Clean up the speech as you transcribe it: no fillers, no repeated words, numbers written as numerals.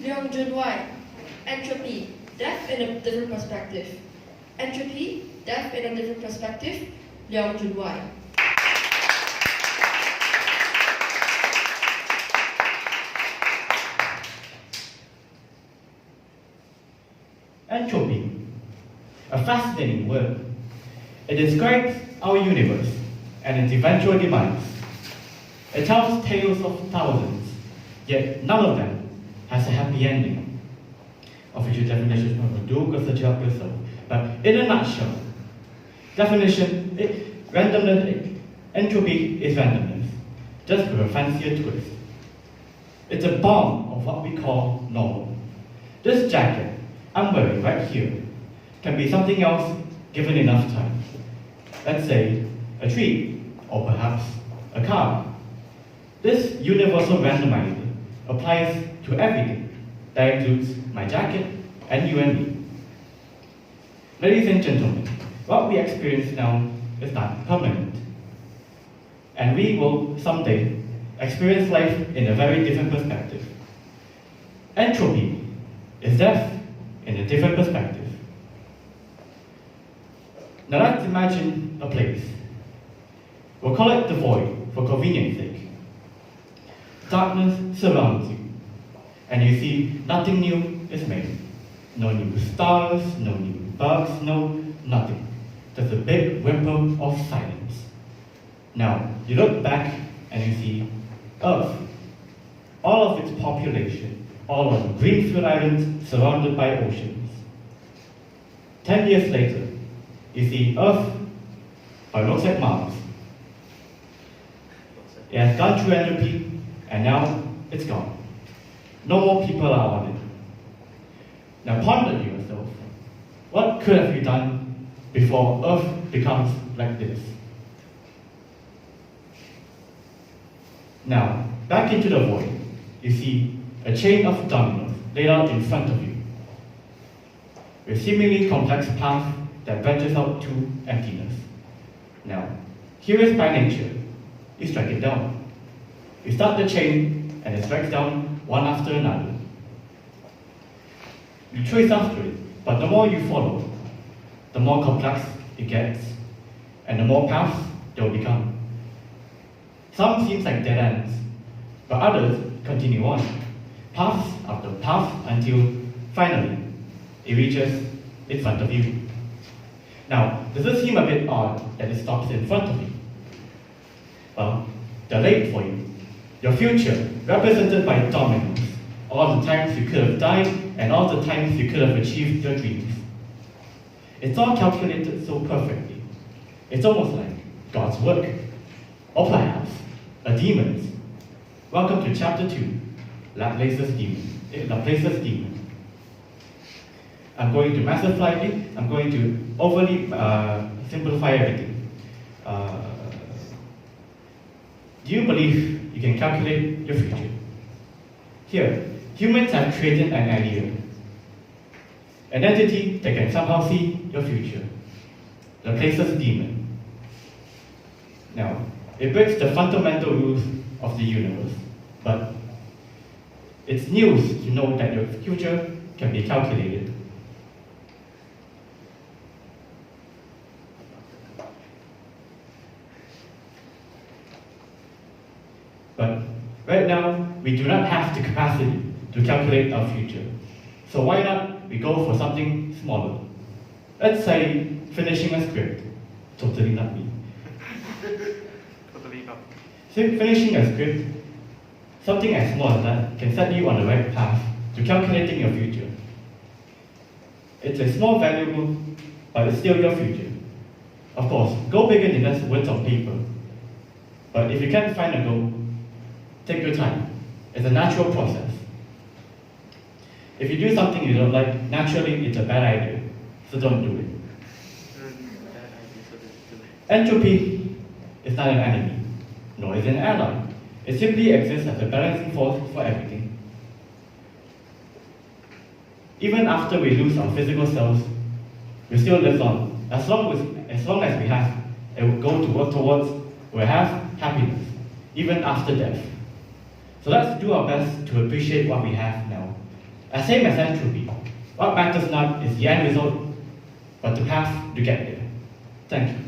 Leong Jun Wai. Entropy, death in a different perspective. Entropy, death in a different perspective. Leong Jun Wai. Entropy, a fascinating word. It describes our universe and its eventual demise. It tells tales of thousands, yet none of them has a happy ending. Official definition of a dual yourself. But in a nutshell, entropy is randomness, just with a fancier twist. It's a bomb of what we call normal. This jacket I'm wearing right here can be something else given enough time. Let's say a tree, or perhaps a car. This universal randomizer applies to everything. That includes my jacket and you and me. Ladies and gentlemen, what we experience now is not permanent. And we will someday experience life in a very different perspective. Entropy is death in a different perspective. Now let's imagine a place. We'll call it the void for convenience sake. Darkness surrounds you, and you see nothing new is made. No new stars, no new bugs, no nothing. Just a big whimper of silence. Now, you look back and you see Earth. All of its population, all on greenfield islands surrounded by oceans. 10 years later, you see Earth, but it looks like Mars. It has gone through entropy, and now it's gone. No more people are on it. Now ponder to yourself, what could have you done before Earth becomes like this? Now, back into the void, you see a chain of dominoes laid out in front of you, with seemingly complex path that branches out to emptiness. Now, curious by nature, you strike it down. You start the chain, and it strikes down one after another. You trace after it, but the more you follow, the more complex it gets, and the more paths there will become. Some seems like dead ends, but others continue on, paths after path, until finally it reaches in front of you. Now, does it seem a bit odd that it stops in front of you? Well, they're late for you. Your future, represented by dominoes, all the times you could have died and all the times you could have achieved your dreams. It's all calculated so perfectly. It's almost like God's work. Or perhaps a demon's. Welcome to chapter 2, Laplace's Demon. I'm going to massify it. I'm going to overly simplify everything. Do you believe you can calculate your future? Here, humans have created an idea, an entity that can somehow see your future, the Laplace's Demon. Now, it breaks the fundamental rules of the universe, but it's news to know that your future can be calculated. But right now, we do not have the capacity to calculate our future. So why not we go for something smaller? Let's say finishing a script. Totally not me. Totally not. Finishing a script, something as small as that can set you on the right path to calculating your future. It's a small variable, but it's still your future. Of course, go bigger than just words on paper. But if you can't find a goal, take your time. It's a natural process. If you do something you don't like, naturally it's a bad idea, so don't do it. Entropy is not an enemy, nor is it an ally. It simply exists as a balancing force for everything. Even after we lose our physical selves, we still live on. As long as we have, it will go to work towards, we'll have happiness, even after death. So let's do our best to appreciate what we have now, As same as entropy, what matters not is the end result, but the path to get there. Thank you.